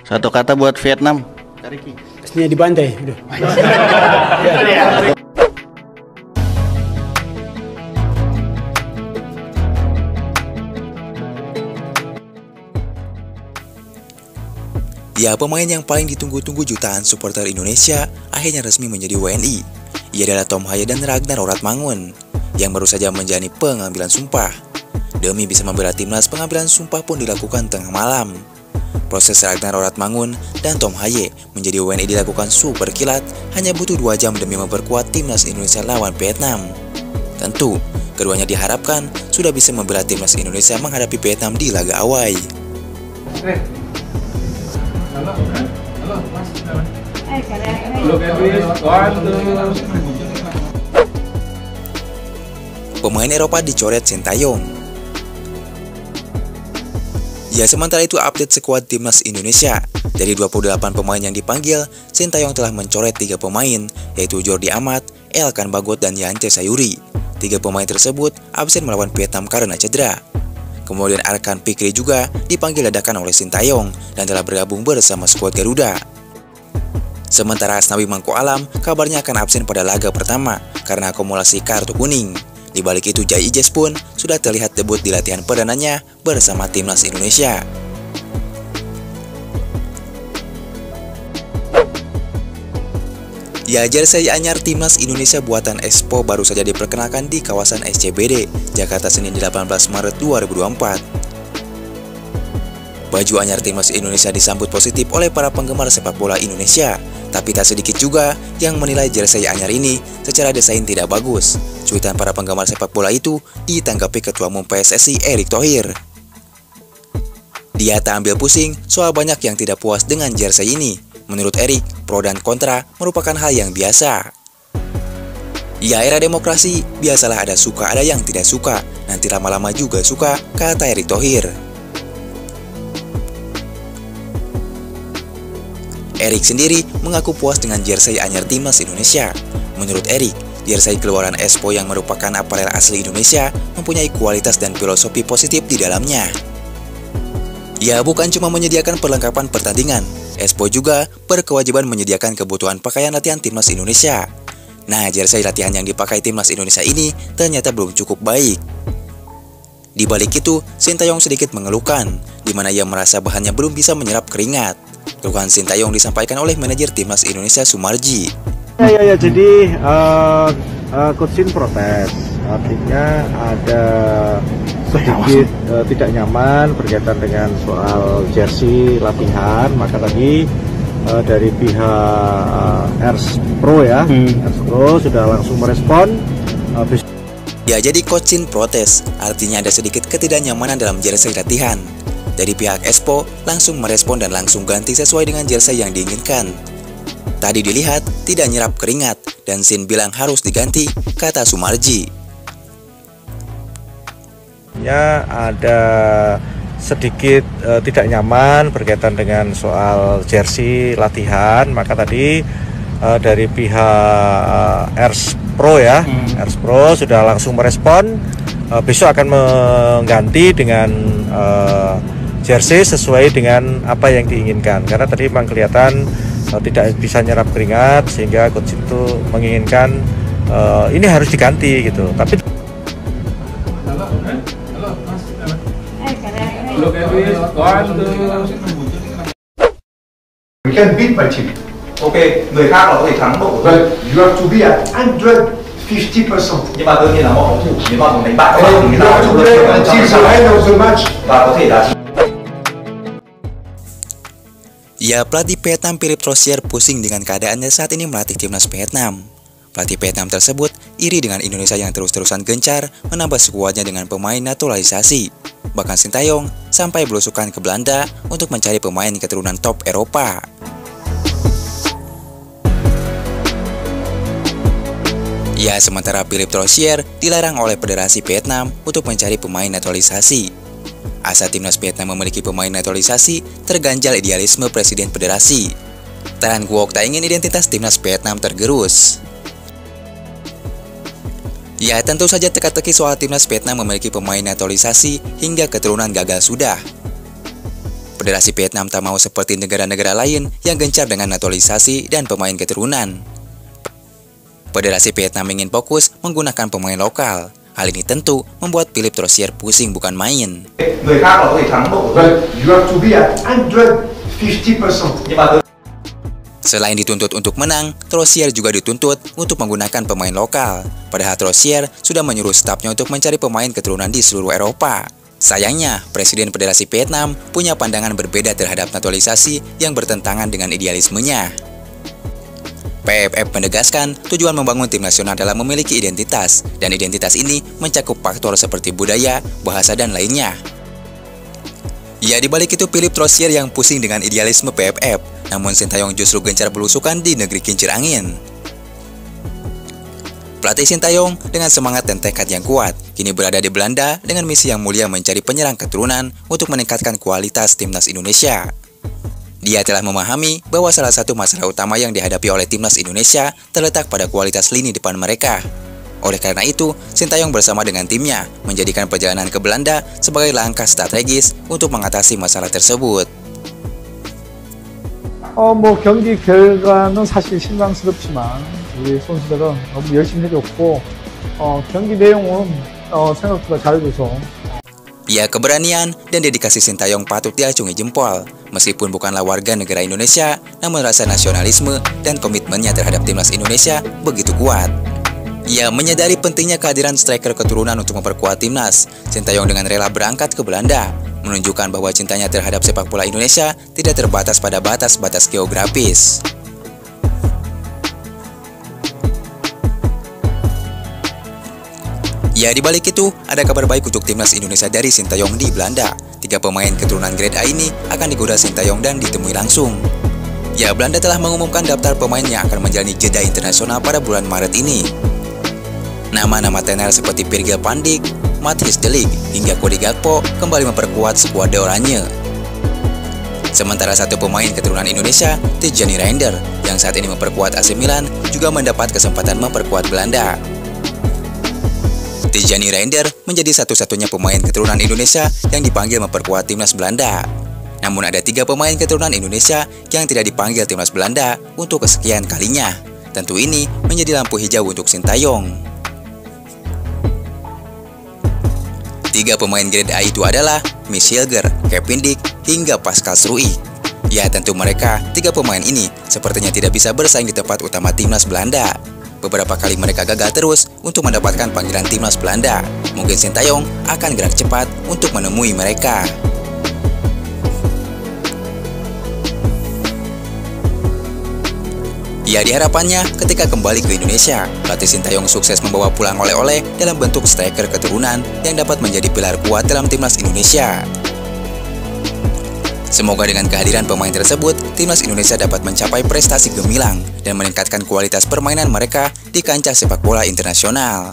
Satu kata buat Vietnam. Kariki. Pastinya dibantai. Udah. Ya, pemain yang paling ditunggu-tunggu jutaan supporter Indonesia akhirnya resmi menjadi WNI. Ia adalah Tom Haye dan Ragnar Oratmangun yang baru saja menjalani pengambilan sumpah. Demi bisa membela timnas, pengambilan sumpah pun dilakukan tengah malam. Proses Ragnar Oratmangun dan Tom Haye menjadi WNI dilakukan super kilat, hanya butuh 2 jam demi memperkuat timnas Indonesia lawan Vietnam. Tentu, keduanya diharapkan sudah bisa membela timnas Indonesia menghadapi Vietnam di laga awal. Halo, Mas. Halo, Kevin. Pemain Eropa dicoret Sintayong. Ya, sementara itu update skuad timnas Indonesia. Dari 28 pemain yang dipanggil, Sintayong telah mencoret 3 pemain, yaitu Jordi Amat, Elkan Bagot, dan Yance Sayuri. 3 pemain tersebut absen melawan Vietnam karena cedera. Kemudian Arkan Fikri juga dipanggil dadakan oleh Sintayong dan telah bergabung bersama skuad Garuda. Sementara Asnawi Mangko Alam kabarnya akan absen pada laga pertama karena akumulasi kartu kuning. Di balik itu, Jai Ijes pun sudah terlihat debut di latihan perdananya bersama timnas Indonesia. Ya, jersey anyar timnas Indonesia buatan Expo baru saja diperkenalkan di kawasan SCBD, Jakarta Senin 18 Maret 2024. Baju anyar timnas Indonesia disambut positif oleh para penggemar sepak bola Indonesia, tapi tak sedikit juga yang menilai jersey anyar ini secara desain tidak bagus. Cuitan para penggemar sepak bola itu ditanggapi Ketua Umum PSSI Erick Thohir. Dia tak ambil pusing soal banyak yang tidak puas dengan jersey ini. Menurut Erick, pro dan kontra merupakan hal yang biasa. Ya, era demokrasi, biasalah ada suka ada yang tidak suka, nanti lama-lama juga suka, kata Erick Thohir. Erick sendiri mengaku puas dengan jersey anyar timnas Indonesia. Menurut Erick, jersey keluaran Expo yang merupakan aparel asli Indonesia mempunyai kualitas dan filosofi positif di dalamnya. Ya, bukan cuma menyediakan perlengkapan pertandingan, Expo juga berkewajiban menyediakan kebutuhan pakaian latihan timnas Indonesia. Nah, jersey latihan yang dipakai timnas Indonesia ini ternyata belum cukup baik. Di balik itu, Sintayong sedikit mengeluhkan, di mana ia merasa bahannya belum bisa menyerap keringat. Keluhan Sintayong disampaikan oleh manajer timnas Indonesia Sumarji. Jadi Coach Shin protes, artinya ada sedikit tidak nyaman berkaitan dengan soal jersey latihan. Maka tadi dari pihak Ers Pro Ers Pro sudah langsung merespon. Ya, jadi Coach Shin protes, artinya ada sedikit ketidaknyamanan dalam jersey latihan. Dari pihak Expo langsung merespon dan langsung ganti sesuai dengan jersey yang diinginkan. Tadi dilihat tidak nyerap keringat dan Shin bilang harus diganti, kata Sumarji. Ya, ada sedikit tidak nyaman berkaitan dengan soal jersey latihan. Maka tadi dari pihak Ers Pro Ers Pro sudah langsung merespon. Besok akan mengganti dengan jersey sesuai dengan apa yang diinginkan. Karena tadi memang kelihatan tidak bisa nyerap keringat, sehingga coach itu menginginkan ini harus diganti gitu. Tapi Halo, Mas. Halo, Kevin. We can beat my team. Okay, người khác là có thể thắng đội của tôi. You have to be at 150%. Nhưng mà đương nhiên là họ phòng thủ, nếu mà muốn đánh bại các bạn thì You have to play until the end of the match. và có thể là Ya, pelatih Vietnam Philippe Troussier pusing dengan keadaannya saat ini melatih timnas Vietnam. Pelatih Vietnam tersebut iri dengan Indonesia yang terus-terusan gencar menambah skuadnya dengan pemain naturalisasi. Bahkan Sintayong sampai belusukan ke Belanda untuk mencari pemain keturunan top Eropa. Ya, sementara Philippe Troussier dilarang oleh Federasi Vietnam untuk mencari pemain naturalisasi. Asa timnas Vietnam memiliki pemain naturalisasi terganjal idealisme Presiden Federasi. Tan Quoc tak ingin identitas timnas Vietnam tergerus. Ya, tentu saja teka-teki soal timnas Vietnam memiliki pemain naturalisasi hingga keturunan gagal sudah. Federasi Vietnam tak mau seperti negara-negara lain yang gencar dengan naturalisasi dan pemain keturunan. Federasi Vietnam ingin fokus menggunakan pemain lokal. Hal ini tentu membuat Philippe Troussier pusing bukan main. Người khác là có thể thắng độ. You have to be at 150%. Nhưng mà Selain dituntut untuk menang, Troussier juga dituntut untuk menggunakan pemain lokal. Padahal Troussier sudah menyuruh stafnya untuk mencari pemain keturunan di seluruh Eropa. Sayangnya, Presiden Federasi Vietnam punya pandangan berbeda terhadap naturalisasi yang bertentangan dengan idealismenya. PFF menegaskan tujuan membangun tim nasional adalah memiliki identitas, dan identitas ini mencakup faktor seperti budaya, bahasa, dan lainnya. Ya, dibalik itu Philippe Troussier yang pusing dengan idealisme PFF, namun Sintayong justru gencar belusukan di negeri kincir angin. Pelatih Sintayong dengan semangat dan tekad yang kuat, kini berada di Belanda dengan misi yang mulia mencari penyerang keturunan untuk meningkatkan kualitas timnas Indonesia. Dia telah memahami bahwa salah satu masalah utama yang dihadapi oleh timnas Indonesia terletak pada kualitas lini depan mereka. Oleh karena itu, Sintayong bersama dengan timnya menjadikan perjalanan ke Belanda sebagai langkah strategis untuk mengatasi masalah tersebut. 경기 결과는 사실 실망스럽지만 우리 선수들은 너무 열심히 해줬고 경기 내용은 생각보다 잘해줘서 Ya, keberanian dan dedikasi Sintayong patut diacungi jempol. Meskipun bukanlah warga negara Indonesia, namun rasa nasionalisme dan komitmennya terhadap timnas Indonesia begitu kuat. Ia menyadari pentingnya kehadiran striker keturunan untuk memperkuat timnas. Sintayong dengan rela berangkat ke Belanda, menunjukkan bahwa cintanya terhadap sepak bola Indonesia tidak terbatas pada batas-batas geografis. Ya, di balik itu, ada kabar baik untuk timnas Indonesia dari Sintayong di Belanda. 3 pemain keturunan grade A ini akan digoda Sintayong dan ditemui langsung. Ya, Belanda telah mengumumkan daftar pemain yang akan menjalani jeda internasional pada bulan Maret ini. Nama-nama tenar seperti Virgil van Dijk, Matthijs de Ligt, hingga Cody Gakpo kembali memperkuat skuad oranye. Sementara satu pemain keturunan Indonesia, Tijjani Reinder, yang saat ini memperkuat AC Milan, juga mendapat kesempatan memperkuat Belanda. Tijjani Reinder menjadi satu-satunya pemain keturunan Indonesia yang dipanggil memperkuat timnas Belanda. Namun ada 3 pemain keturunan Indonesia yang tidak dipanggil timnas Belanda untuk kesekian kalinya. Tentu ini menjadi lampu hijau untuk Sintayong. 3 pemain grade A itu adalah Miss Hilger, Kevin Dijk, hingga Pascal Struijk. Ya, tentu mereka 3 pemain ini sepertinya tidak bisa bersaing di tempat utama timnas Belanda. Beberapa kali mereka gagal terus untuk mendapatkan panggilan timnas Belanda. Mungkin Sintayong akan gerak cepat untuk menemui mereka. Ya, diharapannya ketika kembali ke Indonesia, pelatih Sintayong sukses membawa pulang oleh-oleh dalam bentuk striker keturunan yang dapat menjadi pilar kuat dalam timnas Indonesia. Semoga dengan kehadiran pemain tersebut, timnas Indonesia dapat mencapai prestasi gemilang dan meningkatkan kualitas permainan mereka di kancah sepak bola internasional.